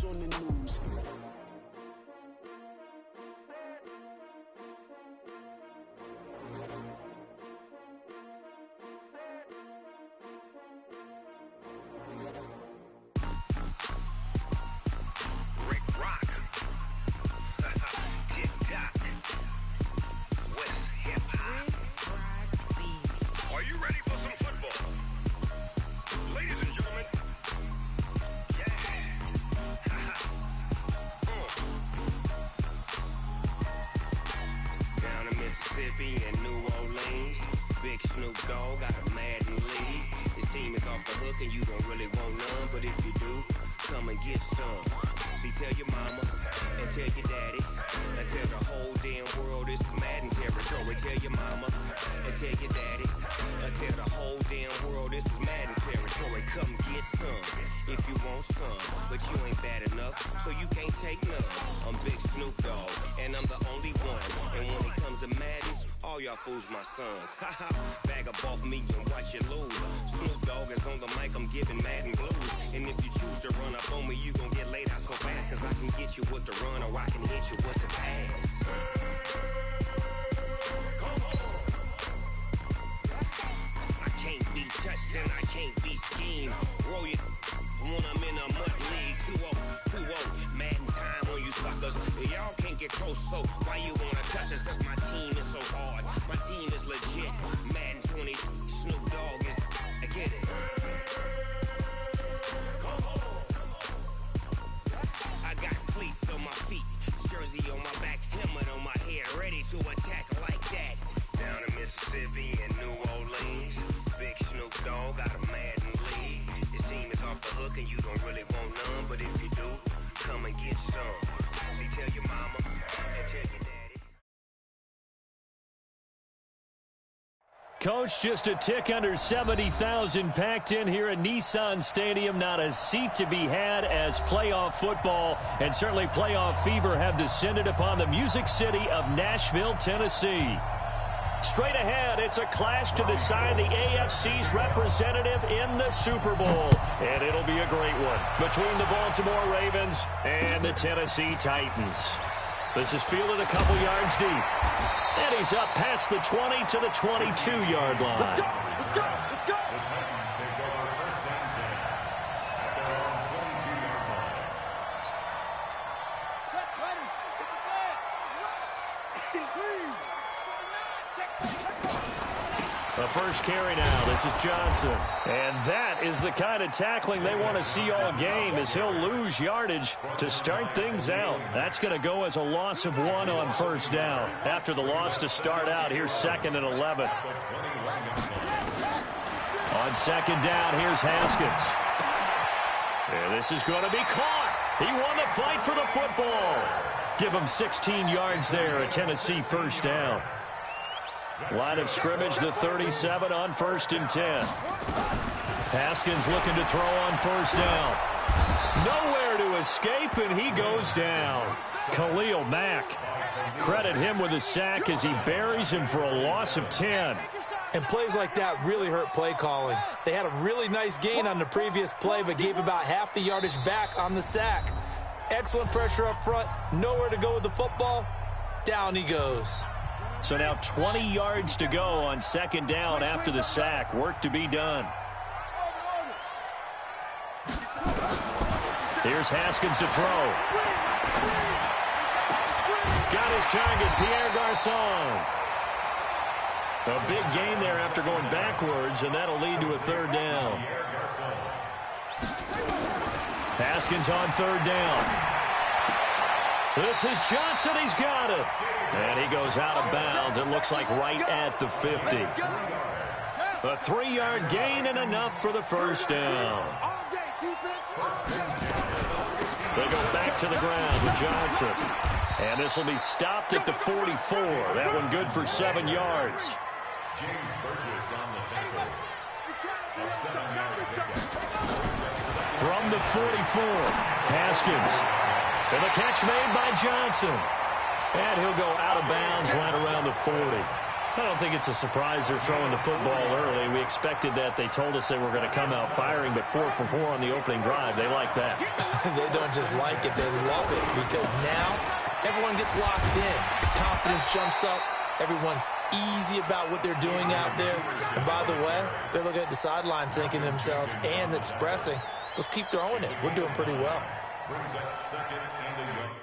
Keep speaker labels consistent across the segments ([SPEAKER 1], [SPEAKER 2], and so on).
[SPEAKER 1] on the news.
[SPEAKER 2] And New Orleans, big Snoop Dogg got a Madden lead. His team is off the hook and you don't really want none, but if you do, come and get some. See, tell your mama and tell your daddy and tell the whole damn world this is Madden territory. Tell your mama and tell your daddy and tell the whole damn world this is Madden territory. Come get some if you want some, but you ain't bad enough, so you can't take none. I'm Big Snoop Dogg and I'm the only one, and when it comes to Madden, all y'all fools my sons. Haha, bag up off me and watch you lose. Snoop Dogg is on the mic, I'm giving Madden blues. And if you choose to run up on me, you gon' get laid out so fast, cause I can get you with the run or I can hit you with the pass. I can't be touched and I can't be schemed. Roll it when I'm in a mud league. 2-0, 2-0, Madden time on you suckers. Y'all can't get close, so why you wanna touch us? Cause my team is so hard, my team is legit. Madden 20, Snoop Dogg is, I get it. I got cleats on my feet, jersey on my back, helmet on my head, ready to attack like that. Down in Mississippi and New Orleans, big Snoop Dogg got a Madden lead. His team is off the hook and you don't really want none, but if you do, come and get some. See, tell your mama and tell your daddy.
[SPEAKER 3] Coach, just a tick under 70,000 packed in here at Nissan Stadium. Not a seat to be had as playoff football and certainly playoff fever have descended upon the Music City of Nashville, Tennessee. Straight ahead, it's a clash to decide the AFC's representative in the Super Bowl. And it'll be a great one between the Baltimore Ravens and the Tennessee Titans. This is fielded a couple yards deep. And he's up past the 20 to the 22-yard line.
[SPEAKER 4] Let's go! Let's go! Let's go! The Titans take over first down 10 at their own 22-yard line.
[SPEAKER 5] Check, ready.
[SPEAKER 3] The first carry now. This is Johnson. And that is the kind of tackling they want to see all game as he'll lose yardage to start things out. That's going to go as a loss of 1 on first down. After the loss to start out, here's 2nd and 11. On 2nd down, here's Haskins. And this is going to be caught. He won the fight for the football. Give him 16 yards there, a Tennessee first down. Line of scrimmage, the 37 on 1st and 10. Haskins looking to throw on first down. Nowhere to escape, and he goes down. Khalil Mack. Credit him with a sack as he buries him for a loss of 10.
[SPEAKER 6] And plays like that really hurt play calling. They had a really nice gain on the previous play, but gave about half the yardage back on the sack. Excellent pressure up front. Nowhere to go with the football. Down he goes.
[SPEAKER 3] So now 20 yards to go on 2nd down after the sack. Work to be done. Here's Haskins to throw. Got his target, Pierre Garçon. A big gain there after going backwards, and that'll lead to a 3rd down. Haskins on 3rd down. This is Johnson. He's got it. And he goes out of bounds. It looks like right at the 50. A 3-yard gain and enough for the first down. They go back to the ground with Johnson. And this will be stopped at the 44. That one good for 7 yards. From the 44, Haskins. And the catch made by Johnson. And he'll go out of bounds right around the 40. I don't think it's a surprise they're throwing the football early. We expected that. They told us they were going to come out firing, but 4 for 4 on the opening drive. They like that.
[SPEAKER 6] They don't just like it, they love it, because now everyone gets locked in. Confidence jumps up. Everyone's easy about what they're doing out there. And by the way, they're looking at the sideline thinking to themselves and expressing, let's keep throwing it. We're doing pretty well.
[SPEAKER 4] Brings up second and a young.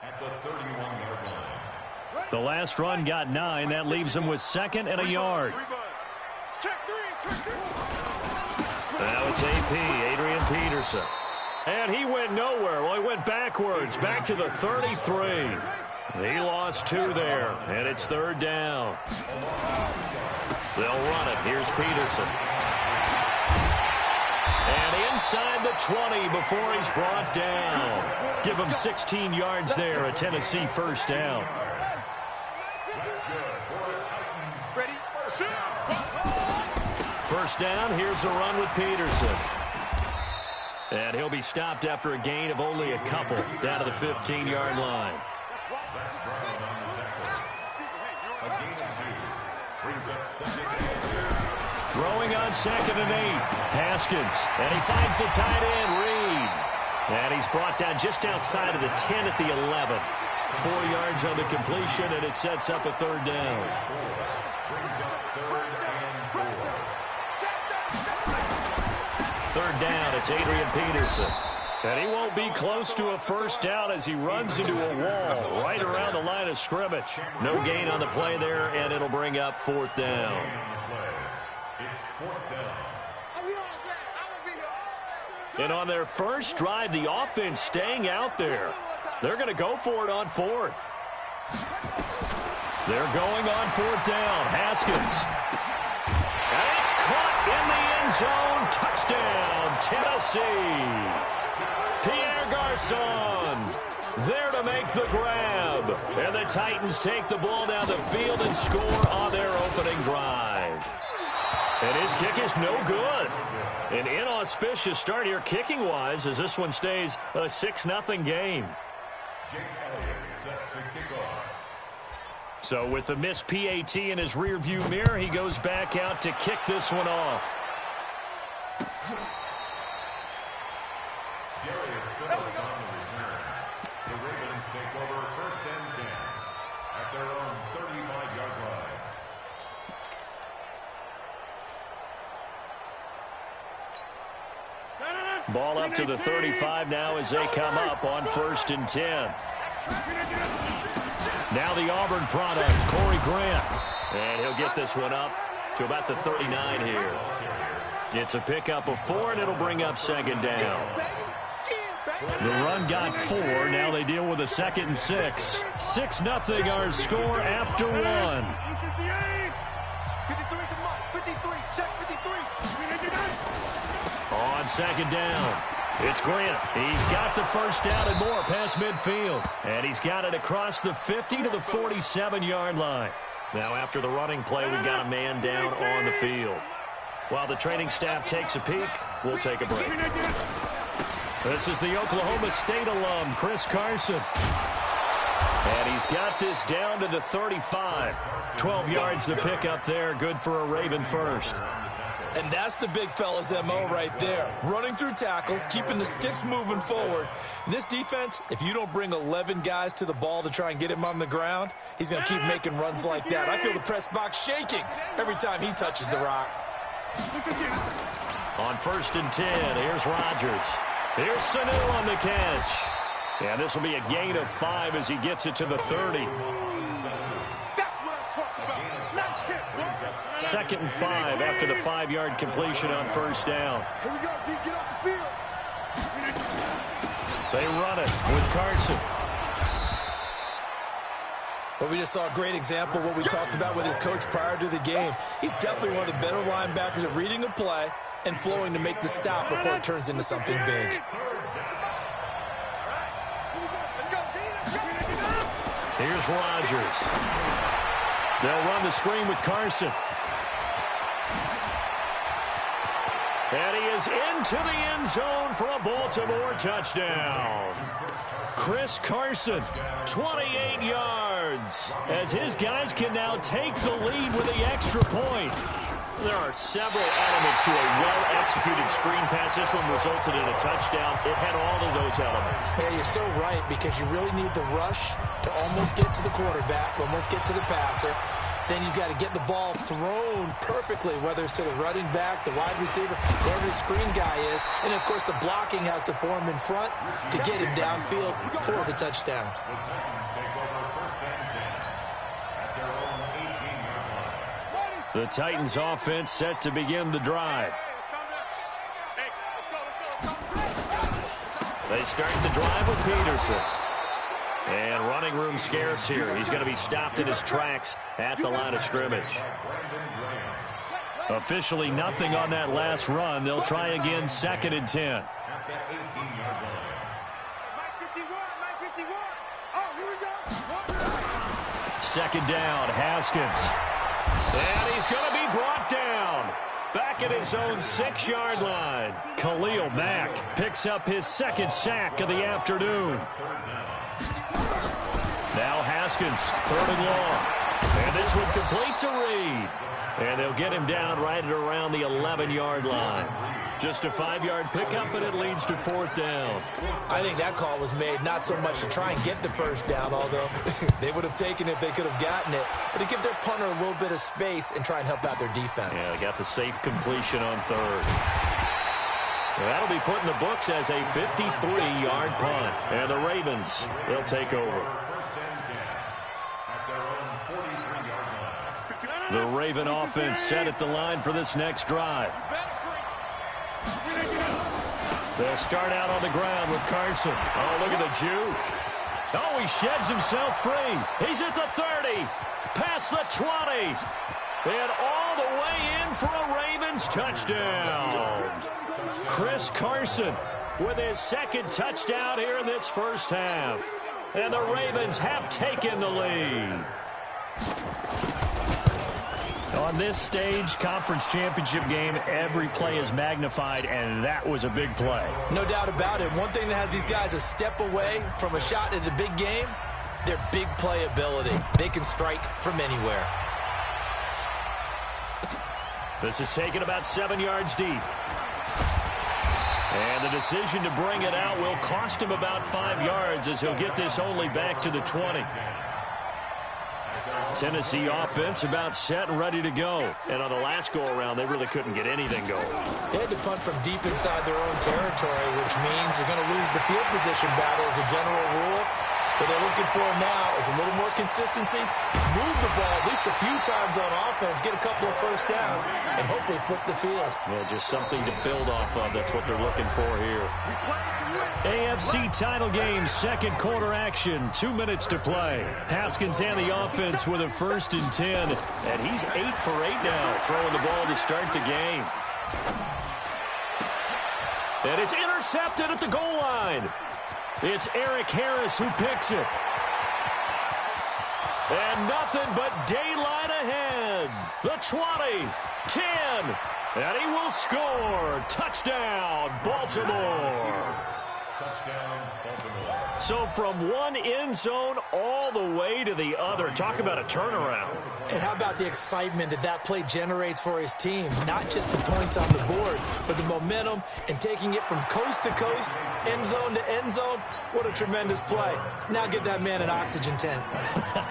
[SPEAKER 4] At the 31-yard line.
[SPEAKER 3] The last run got 9. That leaves them with 2nd and a yard. Now it's AP, Adrian Peterson. And he went nowhere. Well, he went backwards, back to the 33. He lost 2 there, and it's 3rd down. They'll run it. Here's Peterson. And inside the 20 before he's brought down. Give him 16 yards there, a Tennessee first down. First down, here's a run with Peterson. And he'll be stopped after a gain of only a couple, down to the 15-yard line. Throwing on 2nd and 8, Haskins. And he finds the tight end, Reed. And he's brought down just outside of the 10 at the 11. 4 yards on the completion, and it sets up a 3rd down. Third down, it's Adrian Peterson. And he won't be close to a first down as he runs into a wall right around the line of scrimmage. No gain on the play there, and it'll bring up 4th down. And on their first drive, the offense staying out there. They're going to go for it on 4th. They're going on 4th down. Haskins. And it's caught in the end zone. Touchdown, Tennessee. Pierre Garçon there to make the grab. And the Titans take the ball down the field and score on their opening drive. And his kick is no good. An inauspicious start here kicking-wise as this one stays a 6-0 game.
[SPEAKER 4] Jake Elliott set to kick off.
[SPEAKER 3] So with the missed PAT in his rearview mirror, he goes back out to kick this one off.
[SPEAKER 4] Darius Phillips on the return. The Ravens take over 1st and 10 at their own 35-yard line.
[SPEAKER 3] Ball up to the 35 now as they come up on 1st and 10. Now the Auburn product, Corey Grant. And he'll get this one up to about the 39 here. It's a pickup of 4, and it'll bring up 2nd down. The run got 4. Now they deal with a 2nd and 6. 6-0 our score after 1. On 2nd down, it's Grant. He's got the first down and more past midfield. And he's got it across the 50 to the 47-yard line. Now after the running play, we've got a man down on the field. While the training staff takes a peek, we'll take a break. This is the Oklahoma State alum, Chris Carson. And he's got this down to the 35. 12 yards the pickup there, good for a Raven first.
[SPEAKER 6] And that's the big fella's MO right there. Running through tackles, keeping the sticks moving forward. In this defense, if you don't bring 11 guys to the ball to try and get him on the ground, he's going to keep making runs like that. I feel the press box shaking every time he touches the rock.
[SPEAKER 3] On 1st and 10, here's Rodgers. Here's Sanu on the catch. And this will be a gain of 5 as he gets it to the 30. 2nd and 5 after the 5-yard completion on 1st down.
[SPEAKER 1] Here we go, D. Get off the field.
[SPEAKER 3] They run it with Carson.
[SPEAKER 6] Well, we just saw a great example of what we talked about with his coach prior to the game. He's definitely one of the better linebackers at reading a play and flowing to make the stop before it turns into something big.
[SPEAKER 3] Here's Rodgers. They'll run the screen with Carson. And he is into the end zone for a Baltimore touchdown. Chris Carson, 28 yards, as his guys can now take the lead with the extra point. There are several elements to a well-executed screen pass. This one resulted in a touchdown. It had all of those elements.
[SPEAKER 6] Yeah, you're so right, because you really need the rush to almost get to the quarterback, almost get to the passer. Then you've got to get the ball thrown perfectly, whether it's to the running back, the wide receiver, wherever the screen guy is. And, of course, the blocking has to form in front to get him downfield for the touchdown.
[SPEAKER 4] The Titans take over first and 10 at their own 18-yard line.
[SPEAKER 3] The Titans offense set to begin the drive. They start the drive with Peterson. And running room scarce here. He's going to be stopped in his tracks at the line of scrimmage. Officially nothing on that last run. They'll try again 2nd and 10.
[SPEAKER 4] At the 18-yard line.
[SPEAKER 3] Second down, Haskins. And he's going to be brought down. Back at his own 6-yard line. Khalil Mack picks up his 2nd sack of the afternoon. Now Haskins, 3rd and long. And this one complete to Reed. And they'll get him down right at around the 11-yard line. Just a 5-yard pickup, and it leads to 4th down.
[SPEAKER 6] I think that call was made not so much to try and get the first down, although they would have taken it if they could have gotten it, but to give their punter a little bit of space and try and help out their defense.
[SPEAKER 3] Yeah, they got the safe completion on 3rd. That'll be put in the books as a 53-yard punt. And the Ravens, they'll take over. The Raven offense set at the line for this next drive. They'll start out on the ground with Carson. Oh, look at the juke. Oh, he sheds himself free. He's at the 30, past the 20, and all the way in for a Ravens touchdown. Chris Carson with his 2nd touchdown here in this first half. And the Ravens have taken the lead. On this stage, conference championship game, every play is magnified, and that was a big play.
[SPEAKER 6] No doubt about it. One thing that has these guys a step away from a shot at the big game, their big play ability. They can strike from anywhere.
[SPEAKER 3] This is taken about 7 yards deep. And the decision to bring it out will cost him about 5 yards as he'll get this only back to the 20. Tennessee offense about set and ready to go. And on the last go-around, they really couldn't get anything going.
[SPEAKER 6] They had to punt from deep inside their own territory, which means they're going to lose the field position battle as a general rule. What they're looking for now is a little more consistency, move the ball at least a few times on offense, get a couple of first downs, and hopefully flip the field.
[SPEAKER 3] Well, just something to build off of. That's what they're looking for here. AFC title game, 2nd quarter action, 2 minutes to play. Haskins and the offense with a 1st and 10, and he's 8 for 8 now, throwing the ball to start the game. And it's intercepted at the goal line. It's Eric Harris who picks it. And nothing but daylight ahead. The 20, 10, and he will score. Touchdown, Baltimore.
[SPEAKER 4] Touchdown, Baltimore.
[SPEAKER 3] So from one end zone all the way to the other. Talk about a turnaround.
[SPEAKER 6] And how about the excitement that that play generates for his team? Not just the points on the board, but the momentum and taking it from coast to coast, end zone to end zone. What a tremendous play. Now get that man an oxygen tent.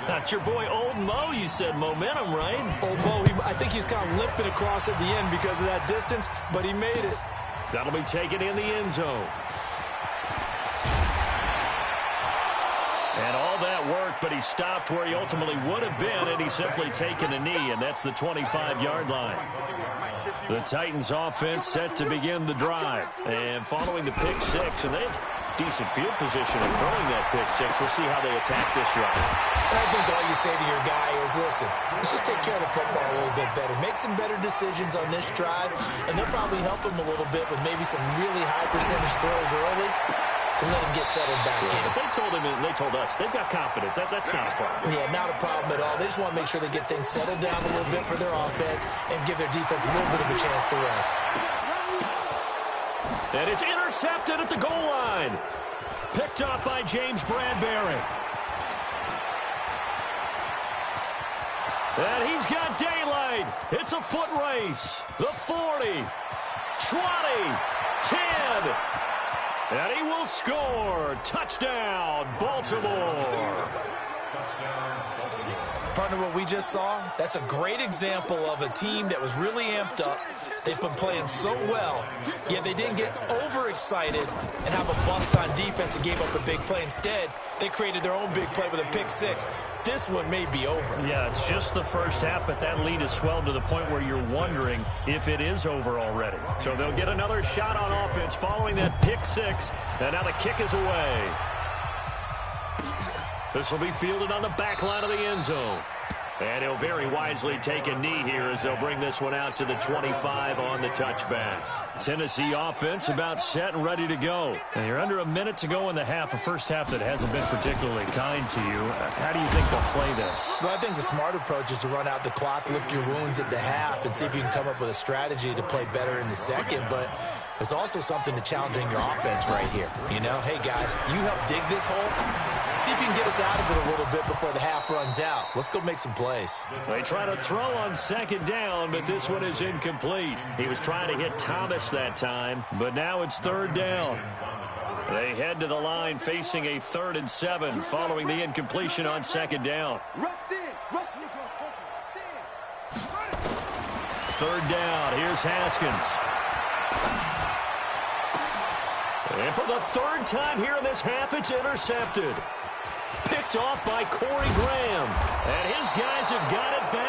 [SPEAKER 3] That's your boy Old Mo, you said. Momentum, right?
[SPEAKER 6] Old Mo, I think he's kind of limping across at the end because of that distance, but he made it.
[SPEAKER 3] That'll be taken in the end zone. And all that work, but he stopped where he ultimately would have been, and he's simply taken a knee, and that's the 25-yard line. The Titans offense set to begin the drive. And following the pick six, and they have decent field position in throwing that pick six. We'll see how they attack this drive.
[SPEAKER 6] And I think all you say to your guy is, listen, let's just take care of the football a little bit better. Make some better decisions on this drive, and they'll probably help him a little bit with maybe some really high percentage throws early to let him get settled back in.
[SPEAKER 3] But they told him, and they told us, they've got confidence. That's not a problem.
[SPEAKER 6] Yeah, not a problem at all. They just want to make sure they get things settled down a little bit for their offense and give their defense a little bit of a chance to rest.
[SPEAKER 3] And it's intercepted at the goal line. Picked up by James Bradbury. And he's got daylight. It's a foot race. The 40, 20, 10. And he will score. Touchdown, Baltimore.
[SPEAKER 6] Partner, what we just saw, that's a great example of a team that was really amped up. They've been playing so well, yet they didn't get overexcited and have a bust on defense and gave up a big play. Instead, they created their own big play with a pick six. This one may be over.
[SPEAKER 3] Yeah, it's just the first half, but that lead has swelled to the point where you're wondering if it is over already. So they'll get another shot on offense following that pick six, and now the kick is away. This will be fielded on the back line of the end zone. And he'll very wisely take a knee here as they'll bring this one out to the 25 on the touchback. Tennessee offense about set and ready to go. And you're under a minute to go in the half, a first half that hasn't been particularly kind to you. How do you think they'll play this?
[SPEAKER 6] Well, I think the smart approach is to run out the clock, lick your wounds at the half, and see if you can come up with a strategy to play better in the second. But there's also something to challenging your offense right here. You know, hey, guys, you help dig this hole. See if you can get us out of it a little bit before the half runs out. Let's go make some plays.
[SPEAKER 3] They try to throw on second down, but this one is incomplete. He was trying to hit Thomas that time, but now it's third down. They head to the line facing a 3rd and 7 following the incompletion on second down. Third down. Here's Haskins. And for the 3rd time here in this half, it's intercepted. Picked off by Corey Graham. And his guys have got it back.